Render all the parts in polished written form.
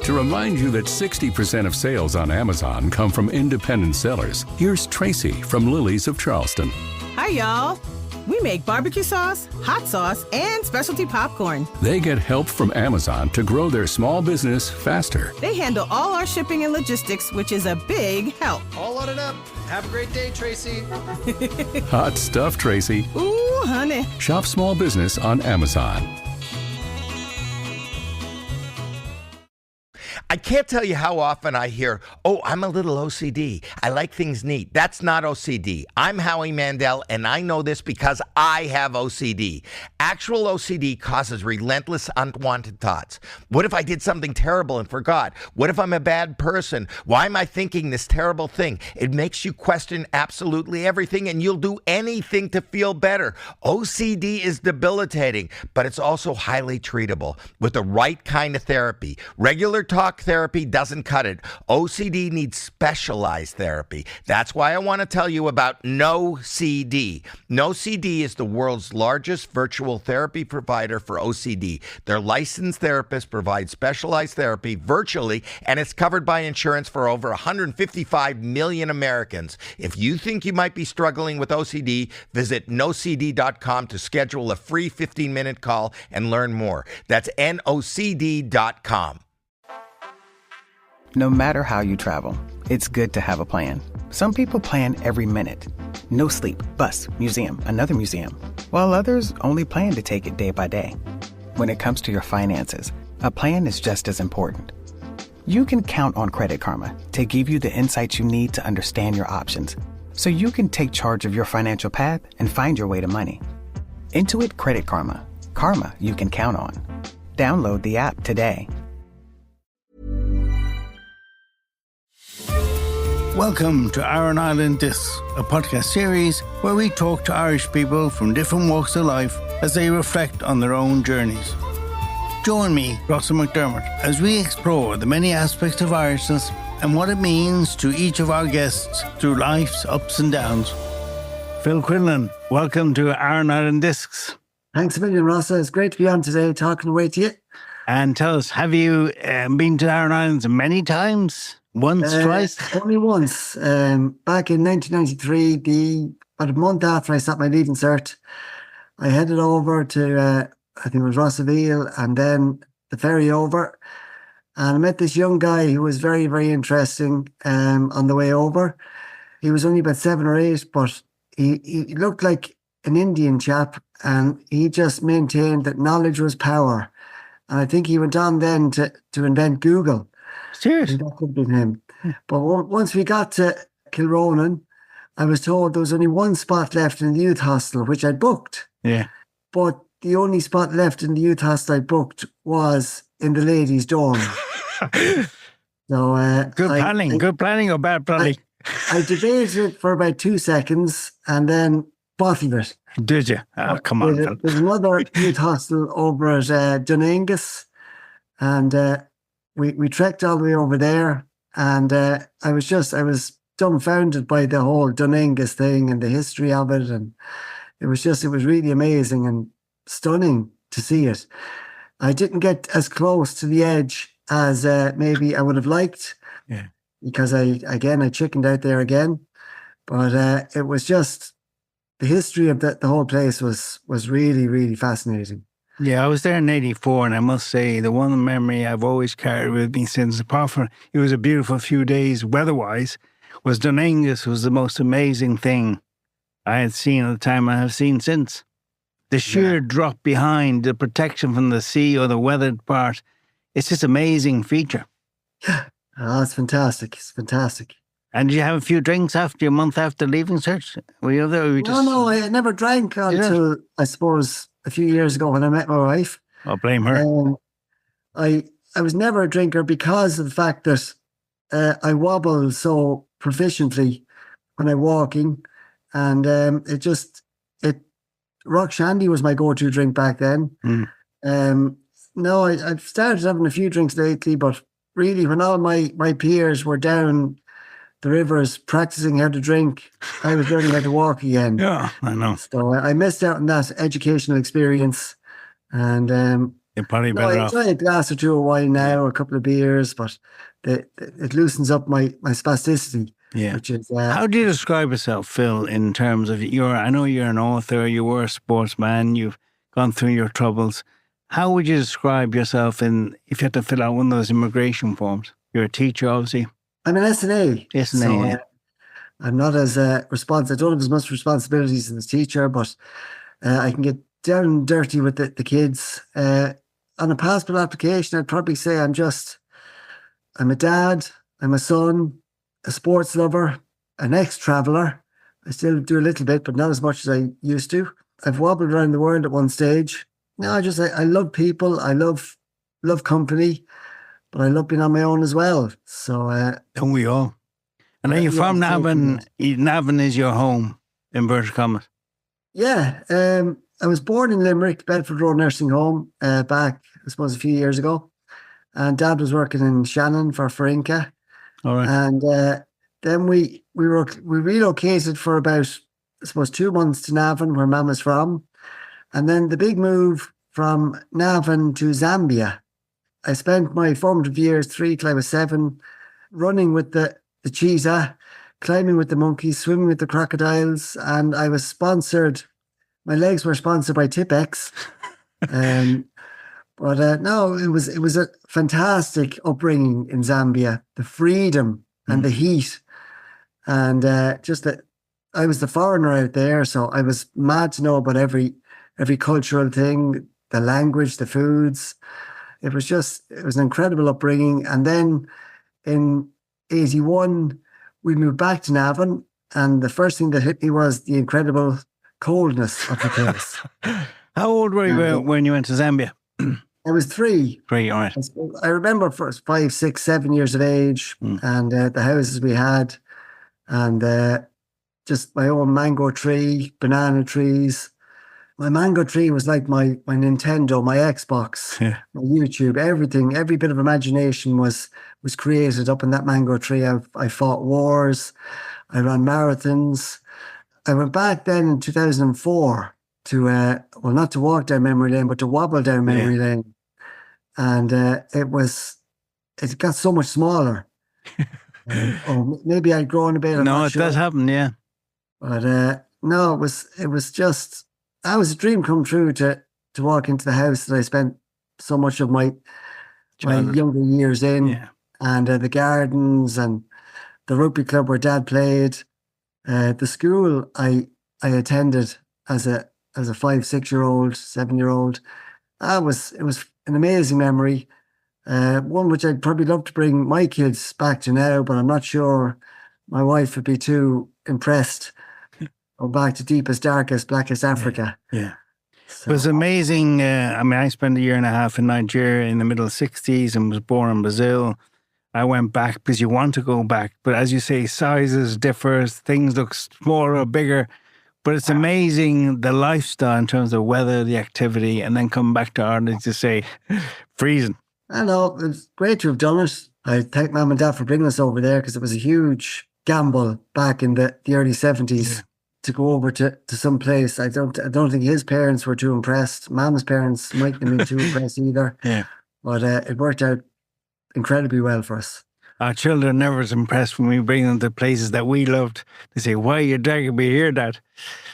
To remind you that 60% of sales on Amazon come from independent sellers, here's Tracy from Lily's of Charleston. Hi, y'all. We make barbecue sauce, hot sauce, and specialty popcorn. They get help from Amazon to grow their small business faster. They handle all our shipping and logistics, which is a big help. All loaded up. Have a great day, Tracy. Hot stuff, Tracy. Ooh, honey. Shop small business on Amazon. I can't tell you how often I hear, oh, I'm a little OCD. I like things neat. That's not OCD. I'm Howie Mandel, and I know this because I have OCD. Actual OCD causes relentless, unwanted thoughts. What if I did something terrible and forgot? What if I'm a bad person? Why am I thinking this terrible thing? It makes you question absolutely everything, and you'll do anything to feel better. OCD is debilitating, but it's also highly treatable with the right kind of therapy. Regular talk therapy doesn't cut it. OCD needs specialized therapy. That's why I want to tell you about NoCD. NoCD is the world's largest virtual therapy provider for OCD. Their licensed therapists provide specialized therapy virtually, and it's covered by insurance for over 155 million Americans. If you think you might be struggling with OCD, visit nocd.com to schedule a free 15-minute call and learn more. That's nocd.com. No matter how you travel, it's good to have a plan. Some people plan every minute. No sleep, bus, museum, another museum. While others only plan to take it day by day. When it comes to your finances, a plan is just as important. You can count on Credit Karma to give you the insights you need to understand your options, so you can take charge of your financial path and find your way to money. Intuit Credit Karma. Karma you can count on. Download the app today. Welcome to Aran Island Discs, a podcast series where we talk to Irish people from different walks of life as they reflect on their own journeys. Join me, Russell McDermott, as we explore the many aspects of Irishness and what it means to each of our guests through life's ups and downs. Phil Quinlan, welcome to Aran Island Discs. Thanks a million, Russell. It's great to be on today, talking away to you. And tell us, have you been to Aran Islands many times? Once, twice? Only once. Back in 1993, about a month after I sat my leaving cert, I headed over to, I think it was Rossaville, and then the ferry over. And I met this young guy who was very, very interesting on the way over. He was only about 7 or 8, but he looked like an Indian chap, and he just maintained that knowledge was power. And I think he went on then to invent Google. Serious? That could have been him. But once we got to Kilronan, I was told there was only one spot left in the youth hostel, which I'd booked. Yeah. But the only spot left in the youth hostel I booked was in the ladies' dorm. So good planning or bad planning? I debated it for about 2 seconds and then bottled it. Did you? Oh, come on, Phil. There's another youth hostel over at Dunangus, and we trekked all the way over there, and I was dumbfounded by the whole Dunangus thing and the history of it, and it was really amazing and stunning to see it. I didn't get as close to the edge as maybe I would have liked, yeah, because I chickened out there again, but it was just the history of the whole place was really, really fascinating. Yeah, I was there in 84, and I must say the one memory I've always carried with me since, apart from it was a beautiful few days weather-wise, was Dunangus was the most amazing thing I had seen at the time I have seen since. The sheer drop behind, the protection from the sea or the weathered part, it's just an amazing feature. Yeah, it's fantastic. It's fantastic. And did you have a few drinks after a month after leaving church? Were you there? Or were you just... No, I never drank until, I suppose, a few years ago when I met my wife. Oh, blame her. I was never a drinker because of the fact that I wobble so proficiently when I'm walking, and Rock Shandy was my go-to drink back then. No, I've started having a few drinks lately, but really when all my peers were down the rivers practicing how to drink, I was learning how to walk again. Yeah, I know. So I missed out on that educational experience, and You're probably No, I better off. enjoy a glass or two of wine now, a couple of beers, but it loosens up my spasticity. Yeah. Which is How do you describe yourself, Phil, in terms of I know you're an author, you were a sportsman, you've gone through your troubles. How would you describe yourself if you had to fill out one of those immigration forms? You're a teacher, obviously. I'm an S&A. S&A, yeah. I'm not as responsible. I don't have as much responsibilities as a teacher, but I can get down and dirty with the kids. On a passport application, I'd probably say I'm a dad, I'm a son, a sports lover, an ex-traveller. I still do a little bit, but not as much as I used to. I've wobbled around the world at one stage. No, I love people. I love company, but I love being on my own as well. So, don't we all? And are you from Navan? Navan is your home, inverted commas. Yeah, I was born in Limerick, Bedford Road Nursing Home, back, I suppose, a few years ago. And Dad was working in Shannon for Farinka. All right. And then we relocated for about, I suppose, 2 months to Navan, where Mum is from. And then the big move from Navan to Zambia. I spent my formative years, 3 till I was 7, running with the cheetah, climbing with the monkeys, swimming with the crocodiles, and I was sponsored. My legs were sponsored by Tipex. But no, it was a fantastic upbringing in Zambia. The freedom and the heat, and just that I was the foreigner out there, so I was mad to know about every cultural thing, the language, the foods. It was an incredible upbringing. And then in 81, we moved back to Navan, and the first thing that hit me was the incredible coldness of the place. How old were you when you went to Zambia? I was 3. 3, all right. I remember first 5, 6, 7 years of age, and the houses we had, and just my own mango tree, banana trees. My mango tree was like my Nintendo, my Xbox, my YouTube, everything. Every bit of imagination was created up in that mango tree. I fought wars. I ran marathons. I went back then in 2004 to, not to walk down memory lane, but to wobble down memory lane. And it got so much smaller. Or maybe I'd grown a bit. No, it does happen, yeah. But no, it was just, that was a dream come true to walk into the house that I spent so much of my younger years in. Yeah. And the gardens and the rugby club where Dad played. The school I attended as a 5, 6-year-old, 7-year-old. It was an amazing memory. One which I'd probably love to bring my kids back to now, but I'm not sure my wife would be too impressed. Or back to deepest, darkest, blackest Africa. Yeah. So, It was amazing. I spent a year and a half in Nigeria in the middle 60s and was born in Brazil. I went back because you want to go back. But as you say, sizes differ, things look smaller or bigger. But it's amazing the lifestyle in terms of weather, the activity, and then coming back to Ireland to say, freezing. I know, it's great to have done it. I thank Mum and Dad for bringing us over there because it was a huge gamble back in the early 70s. To go over to some place. I don't think his parents were too impressed. Mum's parents mightn't have been too impressed either. Yeah. But it worked out incredibly well for us. Our children are never as impressed when we bring them to places that we loved. They say, why are you dragging me here, Dad?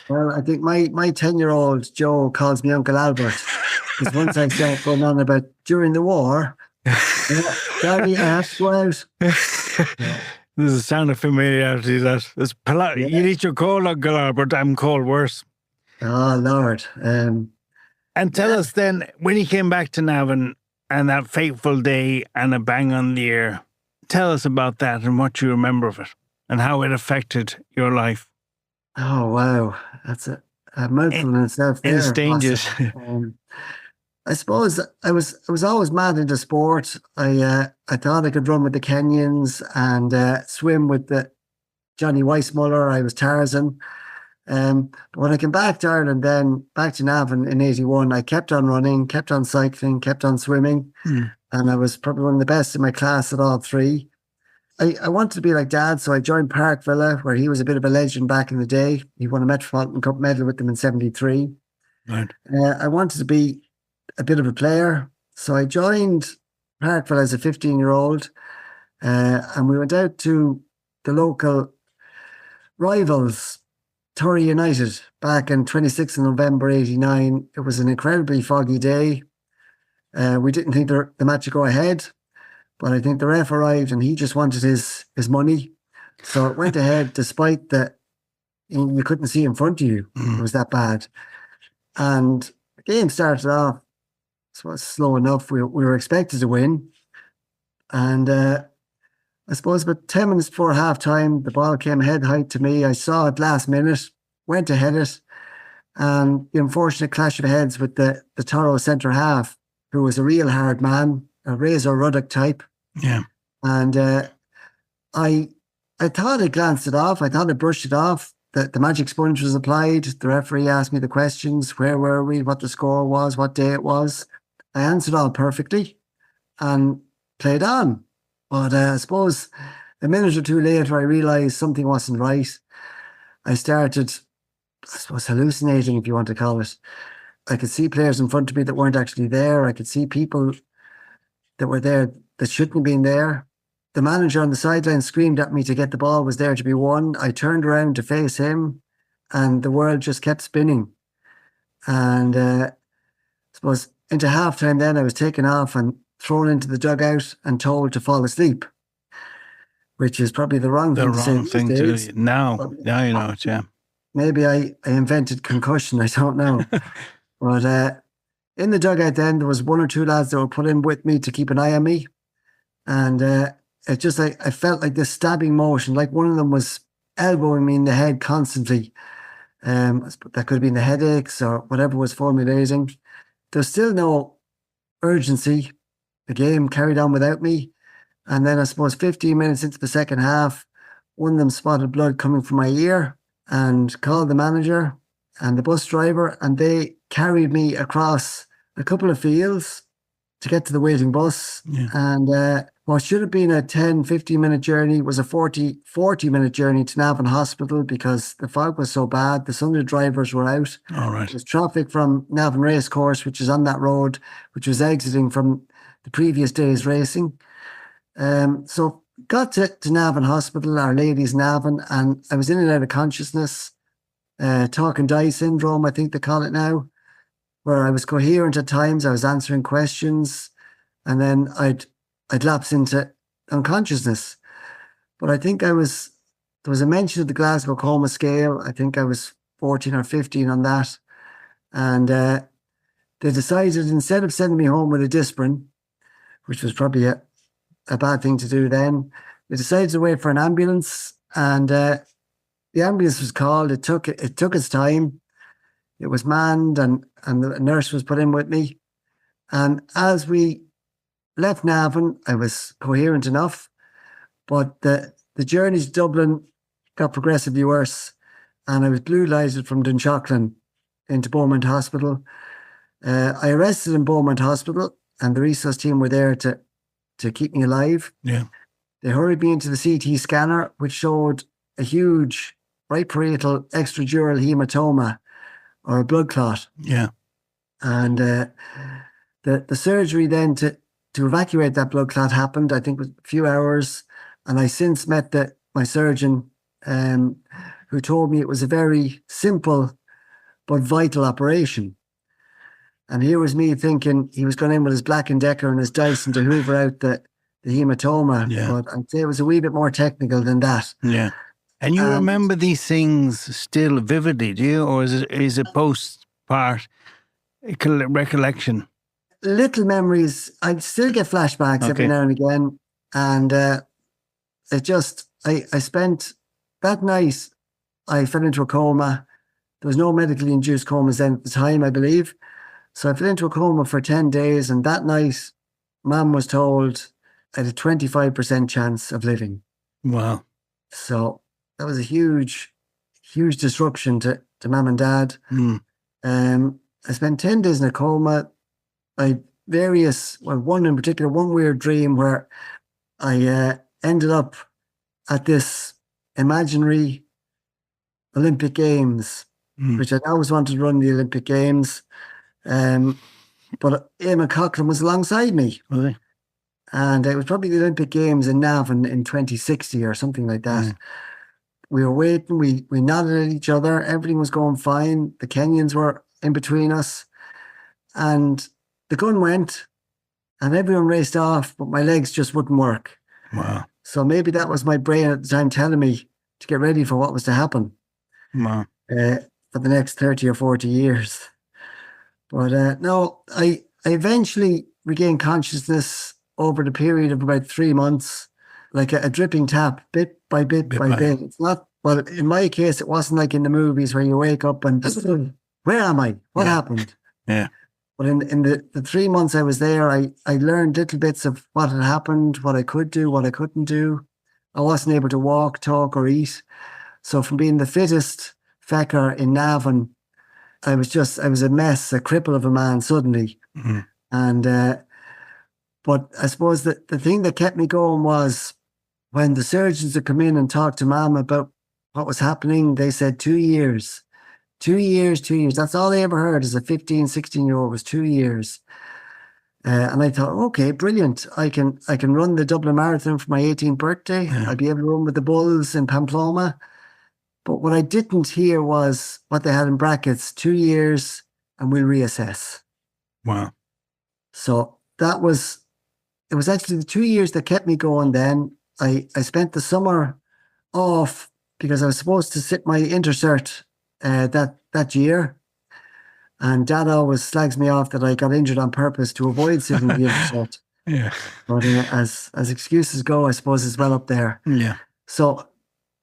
Well, I think my 10-year-old Joe calls me Uncle Albert. Because once I start going on about during the war, Daddy, I have to go out. There's a sound of familiarity that it's polite. You need your call, Uncle Albert. I'm called worse. Oh, Lord. And tell us then, when you came back to Navan and that fateful day and a bang on the ear, tell us about that and what you remember of it and how it affected your life. Oh, wow. That's a mouthful in itself there. In stages. I suppose I was always mad into sport. I thought I could run with the Kenyans and swim with the Johnny Weissmuller. I was Tarzan. But when I came back to Ireland, then back to Navan in 81, I kept on running, kept on cycling, kept on swimming. And I was probably one of the best in my class at all 3. I wanted to be like Dad, so I joined Parkvilla, where he was a bit of a legend back in the day. He won a Metropolitan Cup medal with them in 73. Right. I wanted to be a bit of a player. So I joined Parkvilla as a 15-year-old, and we went out to the local rivals, Torrey United, back on 26th of November 89. It was an incredibly foggy day. We didn't think the match would go ahead, but I think the ref arrived and he just wanted his money. So it went ahead despite that you couldn't see in front of you. It was that bad. And the game started off slow enough. We were expected to win. And I suppose about 10 minutes before half time, the ball came head height to me. I saw it last minute, went to head it. And the unfortunate clash of heads with the Toro centre half, who was a real hard man, a Razor Ruddock type. Yeah. And I thought I glanced it off. I thought I brushed it off. The magic sponge was applied. The referee asked me the questions. Where were we? What the score was? What day it was? I answered all perfectly and played on. But I suppose a minute or two later, I realised something wasn't right. I started, I suppose, hallucinating, if you want to call it. I could see players in front of me that weren't actually there. I could see people that were there that shouldn't have been there. The manager on the sideline screamed at me to get the ball was there to be won. I turned around to face him and the world just kept spinning. And I suppose into halftime then I was taken off and thrown into the dugout and told to fall asleep, which is probably the wrong thing to say. The wrong thing to do. Now you know it, yeah. Maybe I invented concussion, I don't know. But in the dugout then, there was one or two lads that were put in with me to keep an eye on me. And it just, I felt like this stabbing motion, like one of them was elbowing me in the head constantly. That could have been the headaches or whatever was formulating. There's still no urgency. The game carried on without me. And then I suppose 15 minutes into the second half, one of them spotted blood coming from my ear and called the manager and the bus driver, and they carried me across a couple of fields to get to the waiting bus. Yeah. And what should have been a 10, 15-minute journey was a 40-minute journey to Navan Hospital because the fog was so bad. The Sunday drivers were out. All right. There was traffic from Navan Racecourse, which is on that road, which was exiting from the previous day's racing. So got to Navan Hospital, Our Lady's Navan, and I was in and out of consciousness. Talk and die syndrome, I think they call it now, where I was coherent at times. I was answering questions, and then I'd lapse into unconsciousness. But I think there was a mention of the Glasgow Coma scale. I think I was 14 or 15 on that. And they decided, instead of sending me home with a Disprin, which was probably a bad thing to do then, they decided to wait for an ambulance. And the ambulance was called. It took its time. It was manned, and the nurse was put in with me. And as we left Navan, I was coherent enough, but the journey to Dublin got progressively worse, and I was blue lighted from Dunshaughlin into Beaumont Hospital. I arrested in Beaumont Hospital, and the resource team were there to keep me alive. Yeah. They hurried me into the CT scanner, which showed a huge right parietal extradural hematoma, or a blood clot. Yeah. And the surgery then to evacuate that blood clot happened, I think, was a few hours. And I since met my surgeon, who told me it was a very simple but vital operation. And here was me thinking he was going in with his Black & Decker and his Dyson to hoover out the hematoma. Yeah. But I'd say it was a wee bit more technical than that. Yeah. And you remember these things still vividly, do you? Or is it post-part recollection? Little memories. I still get flashbacks every now and again. And I spent that night, I fell into a coma. There was no medically induced comas then at the time, I believe. So I fell into a coma for 10 days. And that night, Mum was told I had a 25% chance of living. Wow. So that was a huge, huge disruption to Mum and Dad. I spent 10 days in a coma. One in particular, one weird dream where I ended up at this imaginary Olympic Games, which I'd always wanted to run the Olympic Games. But Eamon Coughlin was alongside me. Was he? And it was probably the Olympic Games in Navan in 2060 or something like that. We were waiting, we nodded at each other, everything was going fine. The Kenyans were in between us. And the gun went and everyone raced off, but my legs just wouldn't work. Wow. So maybe that was my brain at the time telling me to get ready for what was to happen Wow. for the next 30 or 40 years. But no, I eventually regained consciousness over the period of about 3 months, like a dripping tap, bit by bit by bit. It's not, well, in my case, it wasn't like in the movies where you wake up and, where am I? What happened? Yeah. But in the 3 months I was there, I learned little bits of what had happened, what I could do, what I couldn't do. I wasn't able to walk, talk, or eat. So from being the fittest fecker in Navan, I was a mess, a cripple of a man suddenly. Mm-hmm. And but I suppose that the thing that kept me going was when the surgeons would come in and talk to Mum about what was happening, they said 2 years. 2 years, 2 years. That's all I ever heard as a 15, 16-year-old was 2 years. And I thought, okay, brilliant. I can run the Dublin Marathon for my 18th birthday. Yeah. I'll be able to run with the Bulls in Pamplona. But what I didn't hear was what they had in brackets, 2 years, and we'll reassess. Wow. So it was actually the 2 years that kept me going then. I spent the summer off because I was supposed to sit my intercert that year. And Dad always slags me off that I got injured on purpose to avoid sitting the intercert. Yeah. But as excuses go, I suppose it's well up there. Yeah. So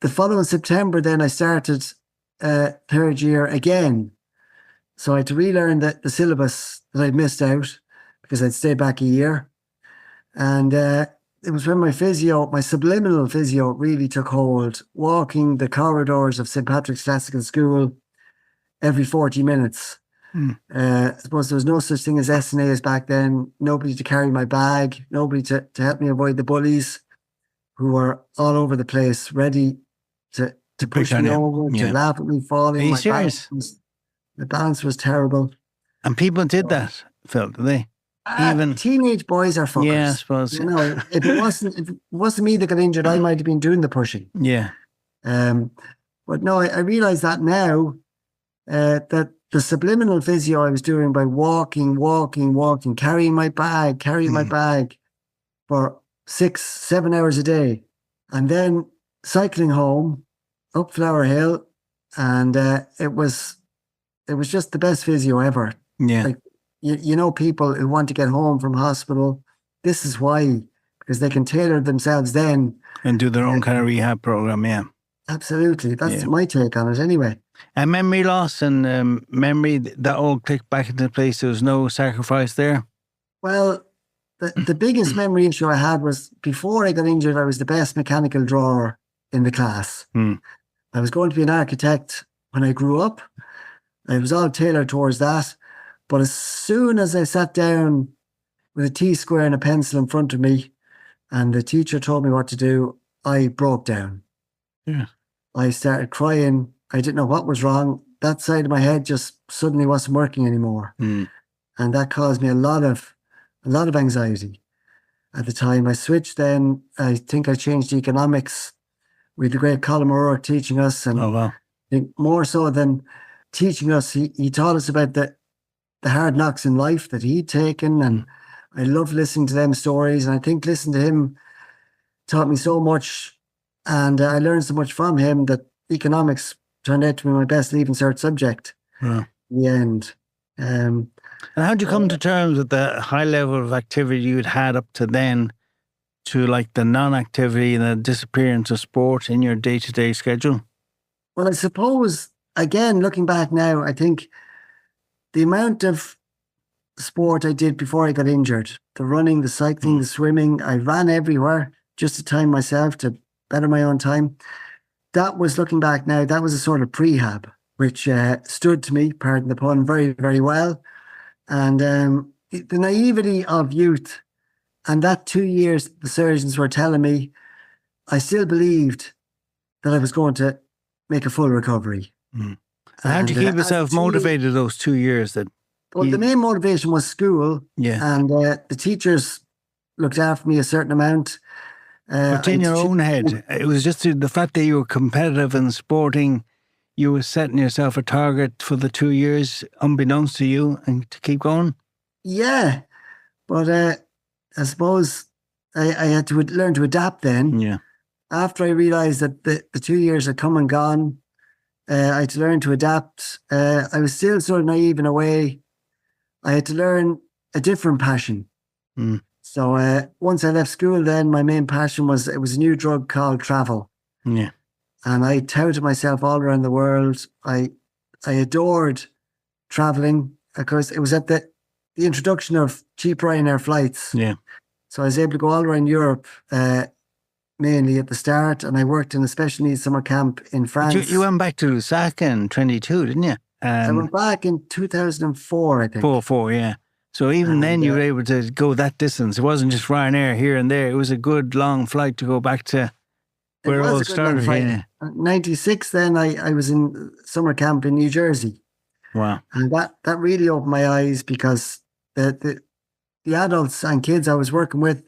the following September, then I started third year again. So I had to relearn the syllabus that I'd missed out because I'd stayed back a year. And it was when my subliminal physio really took hold, walking the corridors of St. Patrick's Classical School every 40 minutes. I suppose there was no such thing as S&As back then, nobody to carry my bag, nobody to help me avoid the bullies who were all over the place, ready to push me over, to laugh at me falling. Are you serious? The balance was terrible. And people did that, Phil, did they? Even teenage boys are fuckers. Yeah, I suppose. You know, if it wasn't me that got injured, I might have been doing the pushing. Yeah. But no, I realize that now, that the subliminal physio I was doing by walking, carrying my bag for 6-7 hours a day, and then cycling home up Flower Hill, and it was just the best physio ever. Yeah. Like, you know, people who want to get home from hospital, this is why, because they can tailor themselves then. And do their own kind of rehab program, yeah. Absolutely. That's my take on it anyway. And memory loss and memory, that all clicked back into place. There was no sacrifice there? Well, the biggest memory issue I had was before I got injured, I was the best mechanical drawer in the class. I was going to be an architect when I grew up. I was all tailored towards that. But as soon as I sat down with a T-square and a pencil in front of me and the teacher told me what to do, I broke down. Yeah. I started crying. I didn't know what was wrong. That side of my head just suddenly wasn't working anymore. And that caused me a lot of anxiety at the time. I switched then. I think I changed economics with the great Colin O'Rourke teaching us. And I think more so than teaching us, he taught us about the hard knocks in life that he'd taken. And I love listening to them stories. And I think listening to him taught me so much. And I learned so much from him that economics turned out to be my best leaving cert subject in the end. And how did you come to terms with the high level of activity you'd had up to then to like the non-activity and the disappearance of sport in your day-to-day schedule? Well, I suppose, again, looking back now, I think the amount of sport I did before I got injured, the running, the cycling, the swimming, I ran everywhere just to time myself, to better my own time. That was, looking back now, that was a sort of prehab, which stood to me, pardon the pun, very, very well. And the naivety of youth, and that 2 years the surgeons were telling me, I still believed that I was going to make a full recovery. How did you keep yourself motivated those 2 years then? But the main motivation was school. Yeah. And the teachers looked after me a certain amount. But in your own head, it was just the fact that you were competitive and sporting, you were setting yourself a target for the 2 years, unbeknownst to you, and to keep going? Yeah. But I suppose I had to learn to adapt then. Yeah. After I realised that the 2 years had come and gone, I had to learn to adapt. I was still sort of naive in a way. I had to learn a different passion. So once I left school, then my main passion was a new drug called travel. Yeah. And I touted myself all around the world. I adored traveling because it was at the introduction of cheap Ryanair flights. Yeah. So I was able to go all around Europe, mainly at the start, and I worked in a special needs summer camp in France. But you went back to Lusaka in 22, didn't you? I went back in 2004, I think. Four, yeah. So even then you were able to go that distance. It wasn't just Ryanair here and there. It was a good long flight to go back to where it all started. Yeah. 96 then I was in summer camp in New Jersey. Wow. And that really opened my eyes because the adults and kids I was working with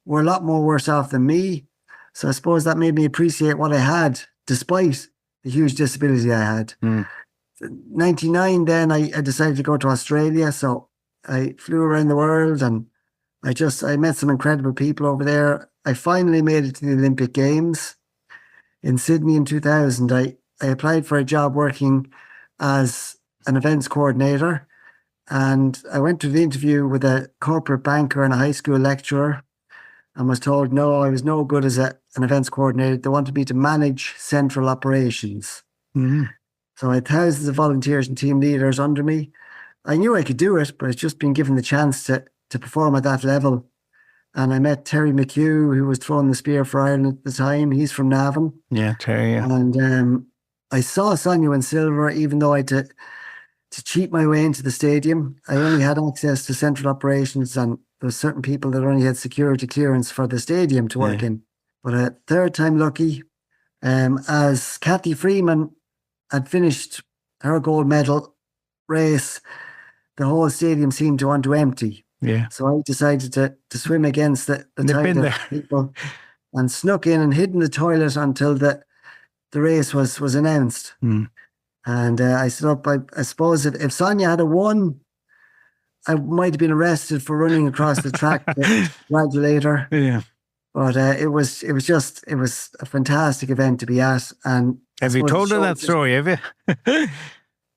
were a lot more worse off than me. So I suppose that made me appreciate what I had, despite the huge disability I had. 99 then I decided to go to Australia. So I flew around the world and I met some incredible people over there. I finally made it to the Olympic Games in Sydney in 2000. I applied for a job working as an events coordinator, and I went to the interview with a corporate banker and a high school lecturer and was told, no, I was no good as an events coordinator. They wanted me to manage central operations. So I had thousands of volunteers and team leaders under me. I knew I could do it, but I'd just been given the chance to perform at that level. And I met Terry McHugh, who was throwing the spear for Ireland at the time. He's from Navan. Yeah, Terry, yeah. And I saw Sonia in silver, even though I had to cheat my way into the stadium. I only had access to central operations, and there were certain people that only had security clearance for the stadium to work in. But a third time lucky, as Kathy Freeman had finished her gold medal race, the whole stadium seemed to want to empty. Yeah. So I decided to swim against the tide of people and snuck in and hid in the toilet until the race was announced. And I stood up. I suppose if Sonia had won, I might have been arrested for running across the track to congratulate her. Yeah. But it was a fantastic event to be at. And have you told her that story? Have you?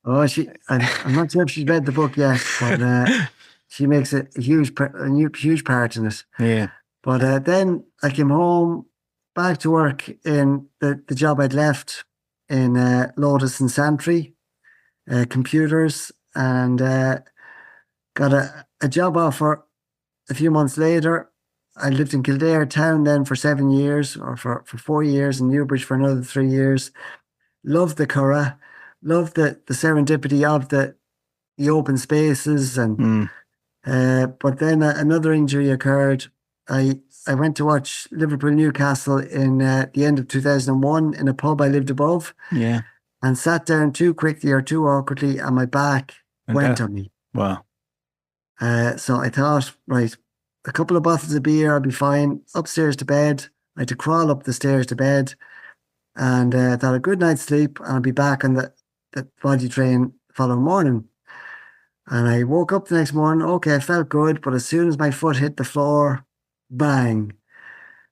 Oh, I'm not sure if she's read the book yet, but she makes a huge part in it. Yeah. But then I came home, back to work in the job I'd left in Lotus and Santry, computers, and got a job offer a few months later. I lived in Kildare town then for 7 years, or for 4 years, and Newbridge for another 3 years. Loved the Curragh. Loved the serendipity of the open spaces, and but then another injury occurred. I went to watch Liverpool Newcastle in the end of 2001 in a pub I lived above. Yeah, and sat down too quickly or too awkwardly, and my back went on me. Wow. So I thought, right, a couple of bottles of beer, I'll be fine. Upstairs to bed. I had to crawl up the stairs to bed, and I thought a good night's sleep, and I'll be back on the body train the following morning. And I woke up the next morning. Okay, I felt good, but as soon as my foot hit the floor, bang,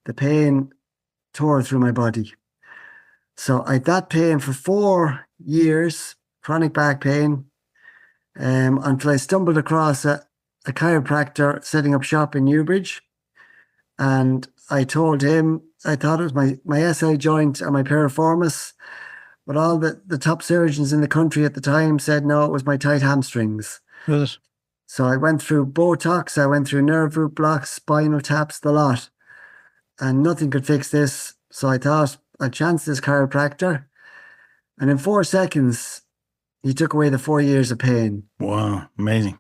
the pain tore through my body. So I had that pain for 4 years, chronic back pain, until I stumbled across a chiropractor setting up shop in Newbridge. And I told him I thought it was my SI joint and my piriformis, but all the top surgeons in the country at the time said, no, it was my tight hamstrings. Yes. So I went through Botox, I went through nerve root blocks, spinal taps, the lot, and nothing could fix this. So I thought I'd chance this chiropractor. And in 4 seconds, he took away the 4 years of pain. Wow, amazing.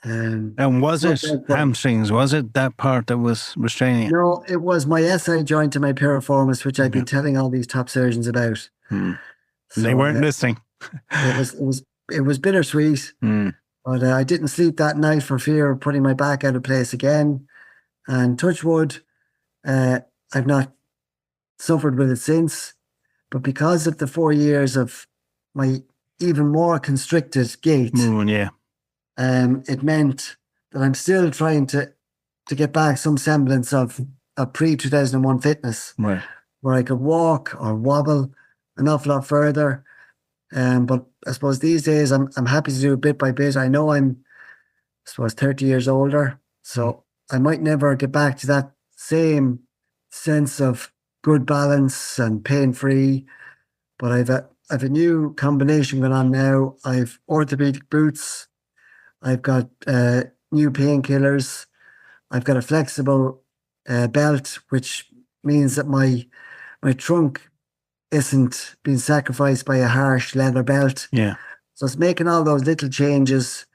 And was it hamstrings? Was it that part that was restraining you? No, it was my SI joint and my piriformis, which I've been telling all these top surgeons about. So, they weren't listening. It was bittersweet. But I didn't sleep that night for fear of putting my back out of place again. And touch wood, I've not suffered with it since. But because of the 4 years of my even more constricted gait, it meant that I'm still trying to get back some semblance of pre-2001 fitness, Right. where I could walk or wobble an awful lot further. But I suppose these days I'm happy to do it bit by bit. I know I'm, 30 years older, so I might never get back to that same sense of good balance and pain-free. But I've a new combination going on now. I've orthopedic boots. I've got new painkillers. I've got a flexible belt, which means that my trunk isn't being sacrificed by a harsh leather belt. Yeah. So it's making all those little changes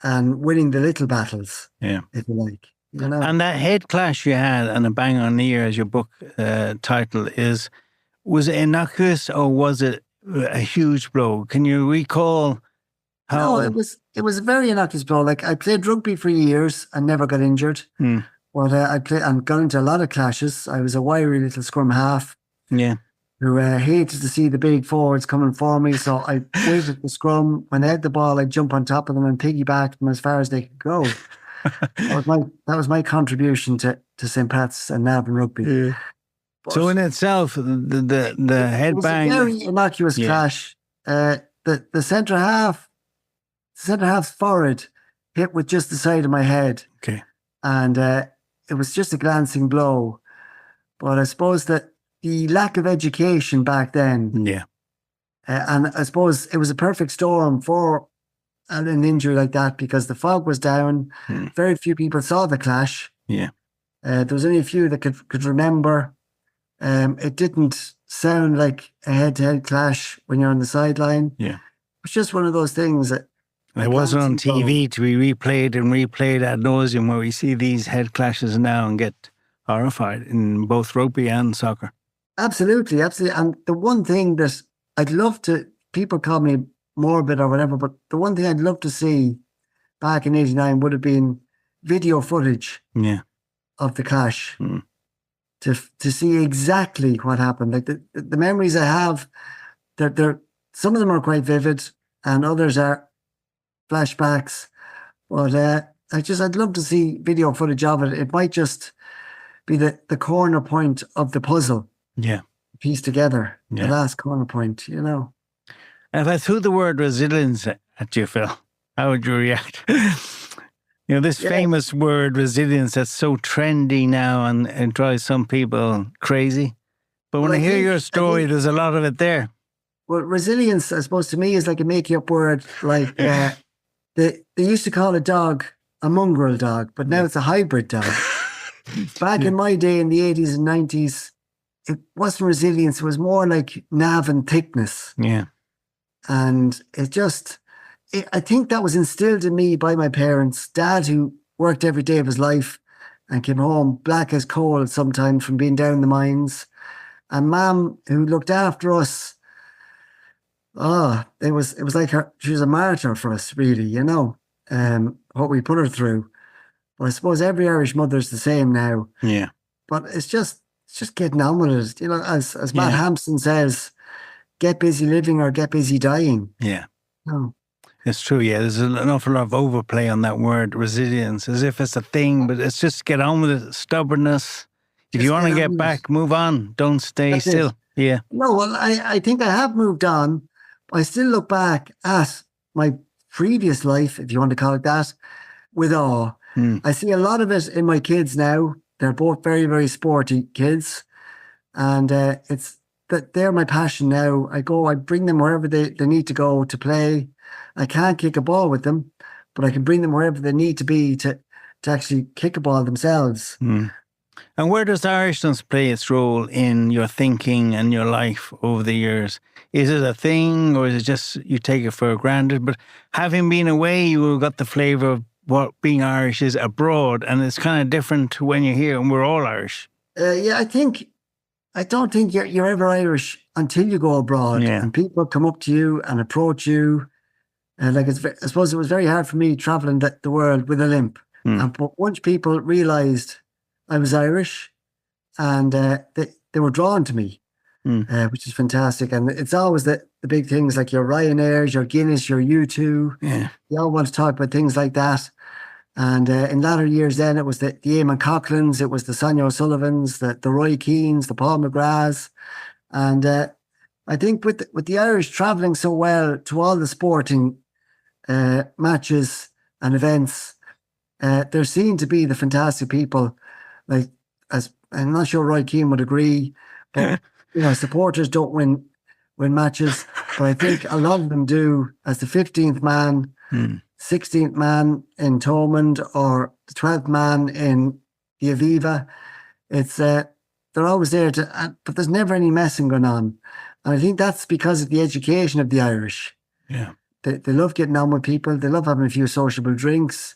and winning the little battles, Yeah. if you like. You know? And that head clash you had and a bang on the ear, as your book title is, was it innocuous or was it a huge blow? Can you recall how? No, it was a very innocuous blow. Like, I played rugby for years and never got injured. But I played and got into a lot of clashes. I was a wiry little scrum half. Yeah. Who hated to see the big forwards coming for me. So I waited the scrum. When they had the ball, I'd jump on top of them and piggyback them as far as they could go. That was my contribution to St. Pat's and Navan rugby. Yeah. So in itself, the headbang. It was a very innocuous clash. The centre half's forehead hit with just the side of my head. Okay. And it was just a glancing blow. But I suppose that the lack of education back then. Yeah. And I suppose it was a perfect storm for an injury like that because the fog was down. Very few people saw the clash. Yeah. There was only a few that could remember. It didn't sound like a head-to-head clash when you're on the sideline. Yeah. It was just one of those things that. It wasn't on TV to be replayed ad nauseum, where we see these head clashes now and get horrified in both rugby and soccer. Absolutely, absolutely. And the one thing that I'd love to, people call me morbid or whatever, but the one thing I'd love to see back in 89 would have been video footage of the clash to see exactly what happened. Like the memories I have, they're some of them are quite vivid and others are flashbacks. But I'd love to see video footage of it. It might just be the corner point of the puzzle. Yeah. Piece together. The last corner point, you know. If I threw the word resilience at you, Phil, how would you react? This famous word resilience that's so trendy now and drives some people crazy. But when I hear your story, there's a lot of it there. Well, resilience, I suppose, to me is like a make-up word. Like they used to call a dog a mongrel dog, but now it's a hybrid dog. Back in my day in the 80s and 90s, it wasn't resilience. It was more like nav and thickness. Yeah. And I think that was instilled in me by my parents. Dad, who worked every day of his life and came home black as coal sometimes from being down in the mines. And Mum, who looked after us. It was like she was a martyr for us, really, you know, what we put her through. But I suppose every Irish mother's the same now. Yeah. But it's just getting on with it. You know, as Matt Hampson says, get busy living or get busy dying. Yeah. No. It's true, yeah. There's an awful lot of overplay on that word, resilience, as if it's a thing, but it's just get on with it, stubbornness. If you want to get back, move on. Don't stay still. Yeah. No, well, I think I have moved on. I still look back at my previous life, if you want to call it that, with awe. I see a lot of it in my kids now. They're both very, very sporty kids. And it's that they're my passion now. I bring them wherever they need to go to play. I can't kick a ball with them, but I can bring them wherever they need to be to actually kick a ball themselves. And where does Irishness play its role in your thinking and your life over the years? Is it a thing or is it just you take it for granted? But having been away, you got the flavour of what being Irish is abroad, and it's kind of different to when you're here and we're all Irish. I don't think you're ever Irish until you go abroad and people come up to you and approach you. I suppose it was very hard for me traveling the world with a limp. But once people realised I was Irish, and they were drawn to me, which is fantastic. And it's always the big things like your Ryanairs, your Guinness, your U2. Yeah. They all want to talk about things like that. And in latter years then, it was the Eamon Coughlin's, it was the Sonia O'Sullivan's, the Roy Keane's, the Paul McGrath's. And I think with the Irish travelling so well to all the sporting matches and events, they're seen to be the fantastic people. Like, as I'm not sure Roy Keane would agree, but supporters don't win matches, but I think a lot of them do. As the 15th man, 16th man in Thomond, or the 12th man in the Aviva, it's they're always there but there's never any messing going on, and I think that's because of the education of the Irish. Yeah, they love getting on with people. They love having a few sociable drinks.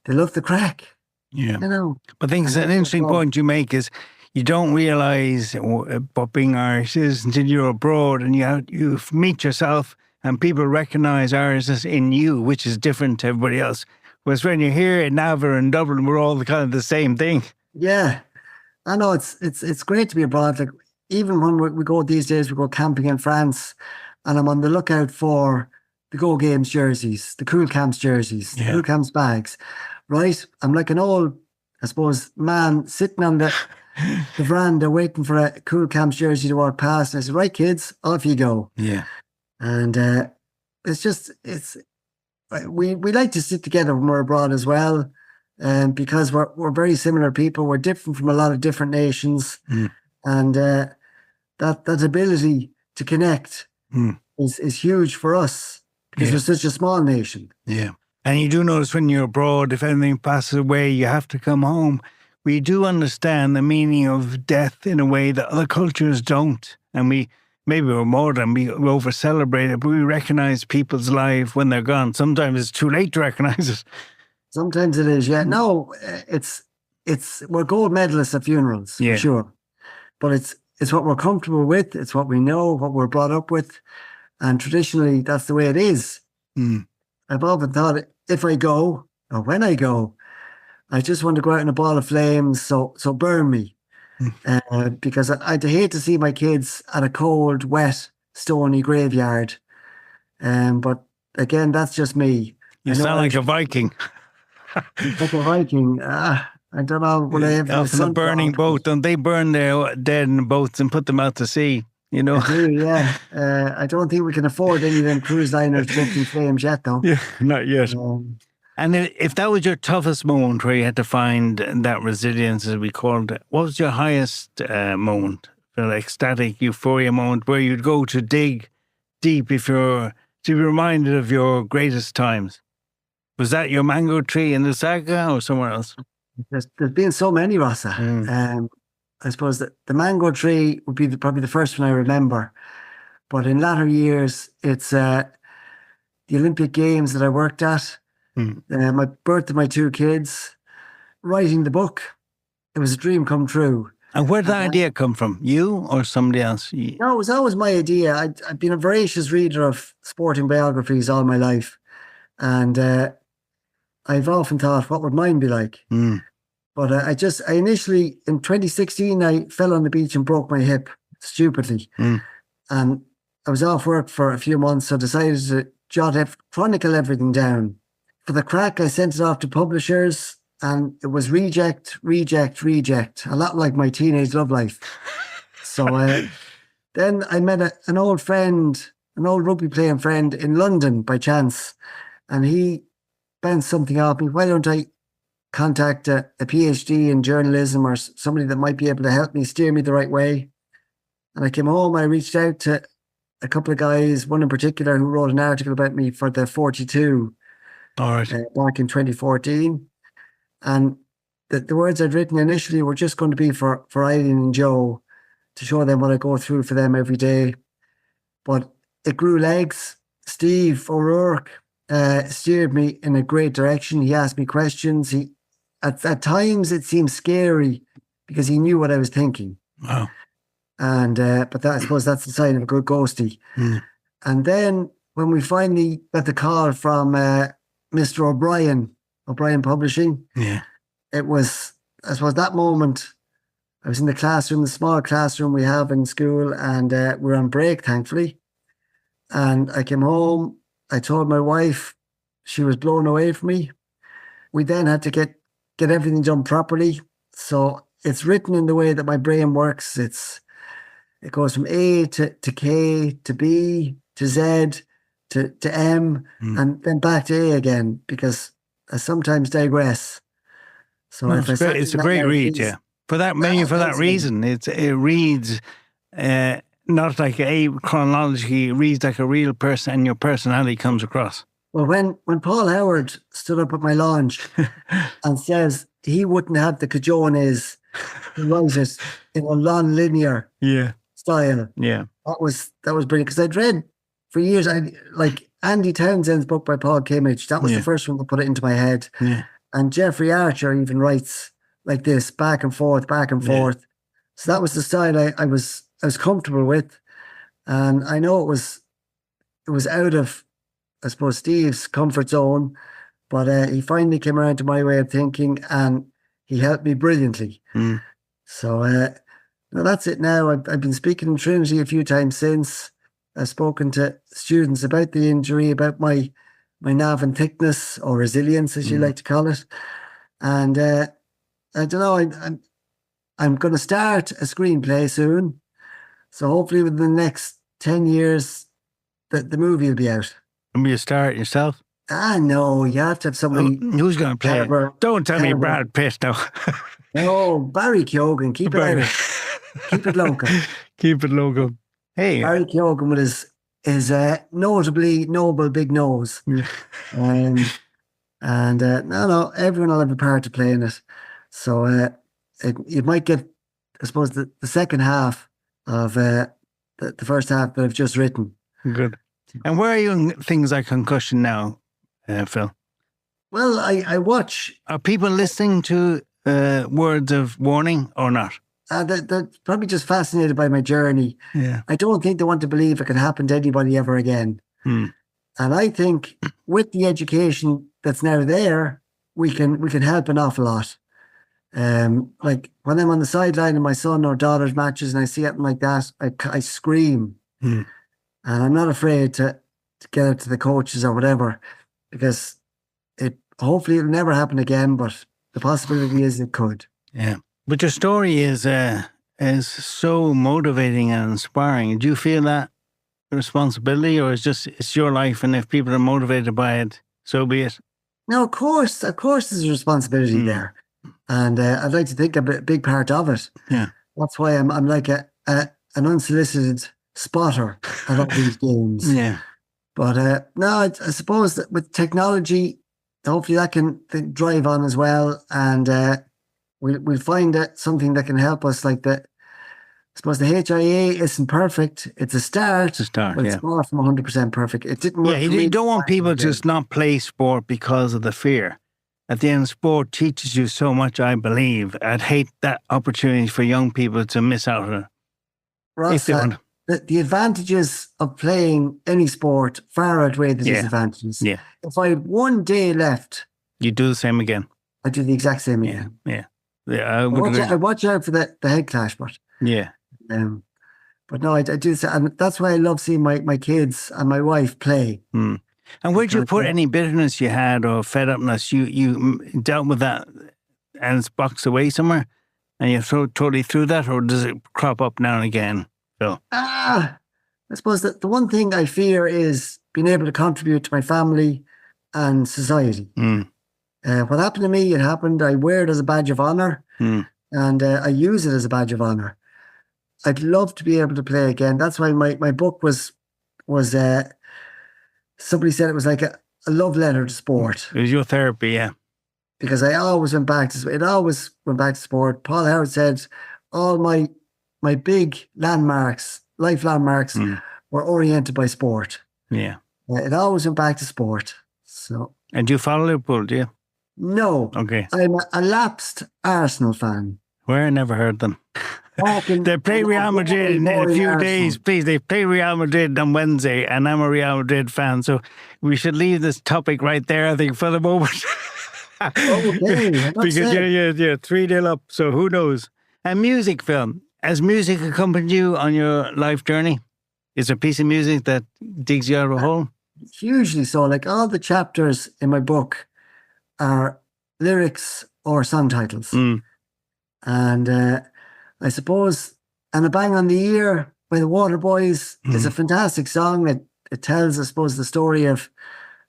They love the crack. Yeah. But I think it's an interesting point you make is you don't realise what being Irish is until you're abroad and you meet yourself and people recognise Irishness in you, which is different to everybody else. Whereas when you're here in Navarre and Dublin, we're all kind of the same thing. Yeah. I know it's great to be abroad. Like, even when we go these days, we go camping in France, and I'm on the lookout for the Go Games jerseys, the Cool Camps jerseys, the Cool Camps bags. Right? I'm like an old, I suppose, man sitting on the veranda waiting for a Cool Camps jersey to walk past. And I said, right, kids, off you go. Yeah. And we like to sit together when we're abroad as well, because we're very similar people. We're different from a lot of different nations. And that ability to connect is huge for us, because we're such a small nation. Yeah. And you do notice when you're abroad, if anything passes away, you have to come home. We do understand the meaning of death in a way that other cultures don't. And maybe we're more than we over-celebrate it, but we recognise people's life when they're gone. Sometimes it's too late to recognise it. Sometimes it is, yeah. No, we're gold medalists at funerals, for sure. But it's what we're comfortable with. It's what we know, what we're brought up with. And traditionally, that's the way it is. I've often thought, if I go, or when I go, I just want to go out in a ball of flames, so burn me. Because I'd hate to see my kids at a cold, wet, stony graveyard. But again, that's just me. You sound like a Viking. Like a Viking. I don't know. Will I ever Off the burning boat. Don't they burn their dead in boats and put them out to sea? You know? I do, yeah. I don't think we can afford any of them cruise liners to get in flames yet, though. Yeah, not yet. And if that was your toughest moment where you had to find that resilience, as we called it, what was your highest moment? The ecstatic euphoria moment where you'd go to dig deep to be reminded of your greatest times? Was that your mango tree in the Saga or somewhere else? There's been so many, Rossa. I suppose that the mango tree would be probably the first one I remember. But in latter years, it's the Olympic Games that I worked at. My birth of my two kids, writing the book. It was a dream come true. And where did that idea come from? You or somebody else? No, it was always my idea. I've been a voracious reader of sporting biographies all my life. And I've often thought, what would mine be like? But I initially, in 2016, I fell on the beach and broke my hip, stupidly. And I was off work for a few months, so I decided to chronicle everything down. For the crack, I sent it off to publishers, and it was reject, reject, reject, a lot like my teenage love life. So then I met an old friend, an old rugby playing friend in London by chance, and he bounced something off me. Why don't I contact a PhD in journalism or somebody that might be able to help me steer me the right way? And I came home, I reached out to a couple of guys, one in particular who wrote an article about me for the 42 back in 2014. And the words I'd written initially were just going to be for Eileen and Joe, to show them what I go through for them every day. But it grew legs. Steve O'Rourke steered me in a great direction. He asked me questions. At times it seemed scary because he knew what I was thinking. Wow. And but I suppose that's the sign of a good ghostie. And then when we finally got the call from Mr. O'Brien Publishing, it was, I suppose, that moment. I was in the classroom, the small classroom we have in school, and we were on break, thankfully. And I came home. I told my wife. She was blown away from me. We then had to get everything done properly. So it's written in the way that my brain works. It goes from A to K to B to Z to M and then back to A again, because I sometimes digress. So no, it's a great read, yeah. For that reason, it reads not like a chronology. It reads like a real person, and your personality comes across. Well, when Paul Howard stood up at my launch and says he wouldn't have the cajones to write it in a non-linear style, that was brilliant. Because I'd read for years, like Andy Townsend's book by Paul Kimmage. That was the first one to put it into my head. Yeah. And Jeffrey Archer even writes like this, back and forth. So that was the style I was comfortable with, and I know it was out of, I suppose, Steve's comfort zone, but he finally came around to my way of thinking, and he helped me brilliantly. So that's it now. I've been speaking in Trinity a few times since. I've spoken to students about the injury, about my nav and thickness, or resilience, as you like to call it. And I don't know, I'm going to start a screenplay soon. So hopefully within the next 10 years, the movie will be out. And will you star it yourself? No, you have to have somebody. Who's going to play it? Don't tell me Brad Pitt now. No, Barry Keoghan. Keep it Irish. Keep it local. Keep it local. Hey. Barry Keoghan with his notably noble big nose. No, everyone will have a part to play in it. So you might get, I suppose, the second half of the first half that I've just written. Good. And where are you in things like concussion now, Phil? Well, I watch. Are people listening to words of warning or not? They're probably just fascinated by my journey. Yeah. I don't think they want to believe it could happen to anybody ever again. And I think with the education that's now there, we can help an awful lot. Like when I'm on the sideline of my son or daughter's matches and I see something like that, I scream. And I'm not afraid to get it to the coaches or whatever, because hopefully it'll never happen again, but the possibility is it could. Yeah. But your story is so motivating and inspiring. Do you feel that responsibility, or it's your life, and if people are motivated by it, so be it? No, of course there's a responsibility there. And I'd like to think I'm a big part of it. Yeah. That's why I'm like an unsolicited spotter at all these games. Yeah. But no, I suppose that with technology, hopefully that can drive on as well. And we'll find something that can help us. Like I suppose the HIA isn't perfect. It's a start. But it's far from 100% perfect. It didn't work. Yeah, you don't want people to just not play sport because of the fear. At the end, sport teaches you so much, I believe. I'd hate that opportunity for young people to miss out on it. Ross, the advantages of playing any sport far outweigh the disadvantages. Yeah. If I had one day left, you'd do the same again. I'd do the exact same again. Yeah. I watch out for the head clash, but but no, I do, and that's why I love seeing my kids and my wife play. And where'd you put any bitterness you had or fed upness? You dealt with that and it's boxed away somewhere, and you totally through that, or does it crop up now and again, Phil? I suppose that the one thing I fear is being able to contribute to my family and society. What happened to me, it happened. I wear it as a badge of honor, and I use it as a badge of honor. I'd love to be able to play again. That's why my book was somebody said it was like a love letter to sport. It was your therapy, yeah. Because I always went back to sport. Paul Howard said all my big landmarks, life landmarks, were oriented by sport. Yeah. It always went back to sport. So. And do you follow Liverpool, do you? No. Okay. I'm a lapsed Arsenal fan. Where? I never heard them. talking. They play Real Madrid in a few days, please. They play Real Madrid on Wednesday, and I'm a Real Madrid fan, so we should leave this topic right there, I think, for the moment. Okay, because you're 3-0 up, so who knows? And music film. Has music accompanied you on your life journey? Is there a piece of music that digs you out of a hole? Hugely so. Like all the chapters in my book are lyrics or song titles. And I suppose, and A Bang on the Ear by the Waterboys is a fantastic song. It tells, I suppose, the story of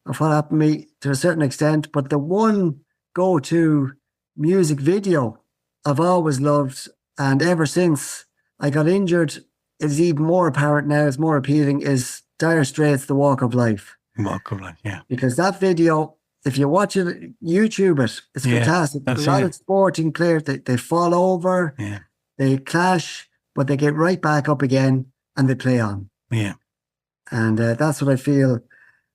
what happened to me to a certain extent. But the one go-to music video I've always loved, and ever since I got injured, it's even more apparent now, it's more appealing, is Dire Straits' The Walk of Life. Walk of Life, yeah. Because that video, if you watch it, YouTube it, it's fantastic. A lot of sporting players, they fall over, they clash, but they get right back up again and they play on. Yeah. And that's what I feel.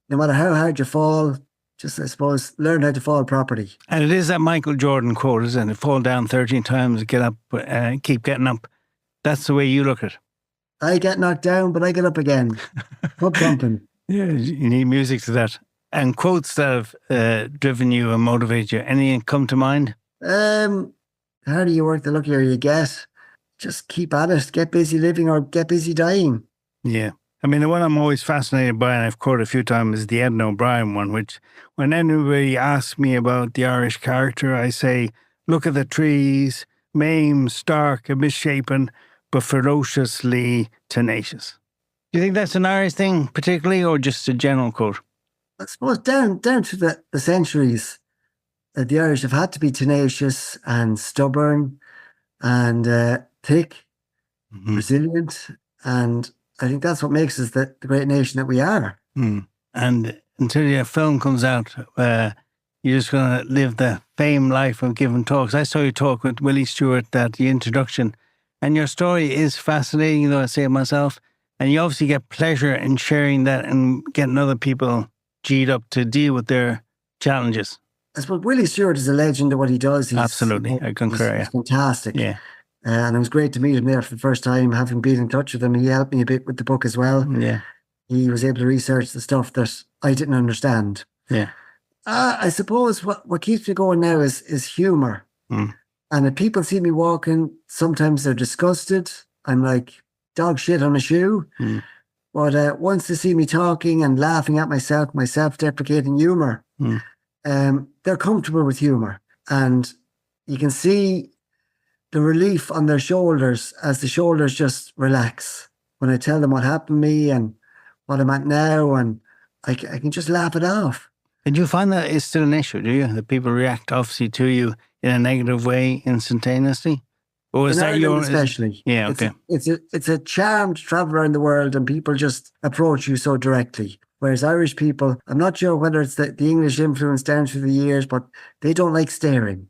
No matter how hard you fall, just, I suppose, learn how to fall properly. And it is that Michael Jordan quote, isn't it? Fall down 13 times, get up, keep getting up. That's the way you look at it. I get knocked down, but I get up again. Up jumping. Yeah, you need music to that. And quotes that have driven you and motivated you. Anything come to mind? The harder you work, the luckier you get. Just keep at it. Get busy living or get busy dying. Yeah. I mean, the one I'm always fascinated by, and I've quoted a few times, is the Edna O'Brien one, which when anybody asks me about the Irish character, I say, look at the trees, maimed, stark and misshapen, but ferociously tenacious. Do you think that's an Irish thing particularly, or just a general quote? I suppose down to the centuries, the Irish have had to be tenacious and stubborn and thick, resilient, and I think that's what makes us the great nation that we are. And until your film comes out, you're just going to live the fame life of giving talks. I saw you talk with Willie Stewart at the introduction, and your story is fascinating, though I say it myself, and you obviously get pleasure in sharing that and getting other people G'd up to deal with their challenges. I suppose Willie Stewart is a legend of what he does. Absolutely, I concur. He's fantastic. Yeah. And it was great to meet him there for the first time, having been in touch with him. He helped me a bit with the book as well. Yeah. He was able to research the stuff that I didn't understand. Yeah. I suppose what keeps me going now is humour. And if people see me walking, sometimes they're disgusted. I'm like dog shit on a shoe. But once they see me talking and laughing at myself, my self-deprecating humour, they're comfortable with humour. And you can see the relief on their shoulders as the shoulders just relax when I tell them what happened to me and what I'm at now, and I can just laugh it off. And you find that it's still an issue, do you? That people react obviously to you in a negative way instantaneously? Or is that your... especially. Yeah, okay. It's a charm to travel around the world and people just approach you so directly. Whereas Irish people, I'm not sure whether it's the English influence down through the years, but they don't like staring.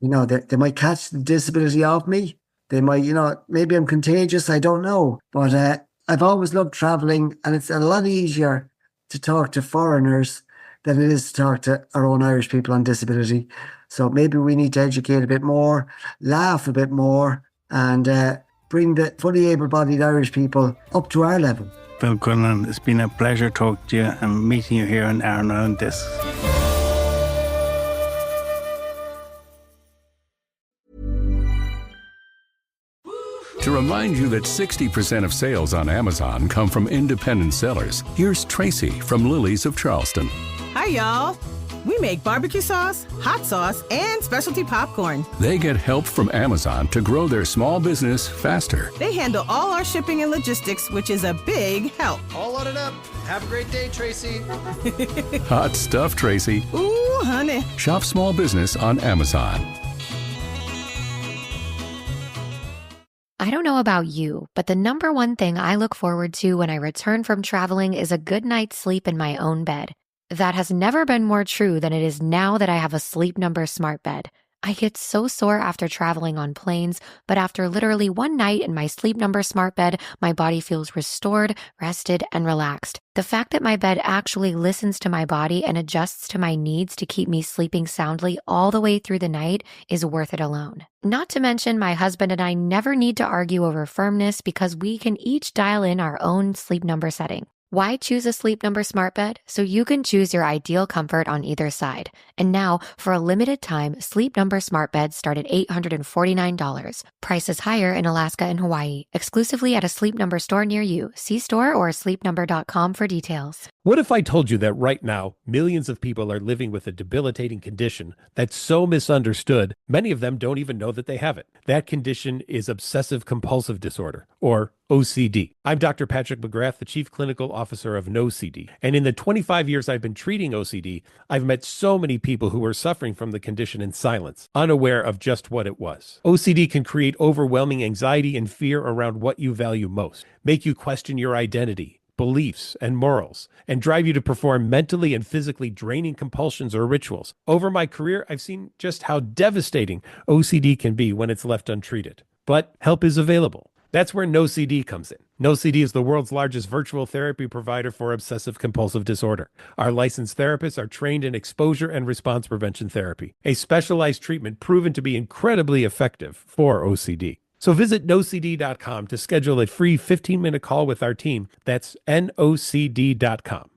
You know, they might catch the disability off me. They might, maybe I'm contagious. I don't know. But I've always loved traveling, and it's a lot easier to talk to foreigners than it is to talk to our own Irish people on disability. So maybe we need to educate a bit more, laugh a bit more, and bring the fully able-bodied Irish people up to our level. Phil Quinlan, it's been a pleasure talking to you and meeting you here in Aran on this. To remind you that 60% of sales on Amazon come from independent sellers, here's Tracy from Lily's of Charleston. Hi, y'all. We make barbecue sauce, hot sauce, and specialty popcorn. They get help from Amazon to grow their small business faster. They handle all our shipping and logistics, which is a big help. All loaded up. Have a great day, Tracy. Hot stuff, Tracy. Ooh, honey. Shop small business on Amazon. I don't know about you, but the number one thing I look forward to when I return from traveling is a good night's sleep in my own bed. That has never been more true than it is now that I have a Sleep Number smart bed. I get so sore after traveling on planes, but after literally one night in my Sleep Number smart bed, my body feels restored, rested, and relaxed. The fact that my bed actually listens to my body and adjusts to my needs to keep me sleeping soundly all the way through the night is worth it alone. Not to mention, my husband and I never need to argue over firmness because we can each dial in our own Sleep Number setting. Why choose a Sleep Number smart bed? So you can choose your ideal comfort on either side. And now, for a limited time, Sleep Number smart beds start at $849. Prices higher in Alaska and Hawaii. Exclusively at a Sleep Number store near you. See store or sleepnumber.com for details. What if I told you that right now, millions of people are living with a debilitating condition that's so misunderstood, many of them don't even know that they have it? That condition is obsessive compulsive disorder, or OCD. I'm Dr. Patrick McGrath, the Chief Clinical Officer of NoCD. And in the 25 years I've been treating OCD, I've met so many people who are suffering from the condition in silence, unaware of just what it was. OCD can create overwhelming anxiety and fear around what you value most, make you question your identity, beliefs, and morals, and drive you to perform mentally and physically draining compulsions or rituals. Over my career, I've seen just how devastating OCD can be when it's left untreated. But help is available. That's where NoCD comes in. NoCD is the world's largest virtual therapy provider for obsessive compulsive disorder. Our licensed therapists are trained in exposure and response prevention therapy, a specialized treatment proven to be incredibly effective for OCD. So visit nocd.com to schedule a free 15-minute call with our team. That's nocd.com.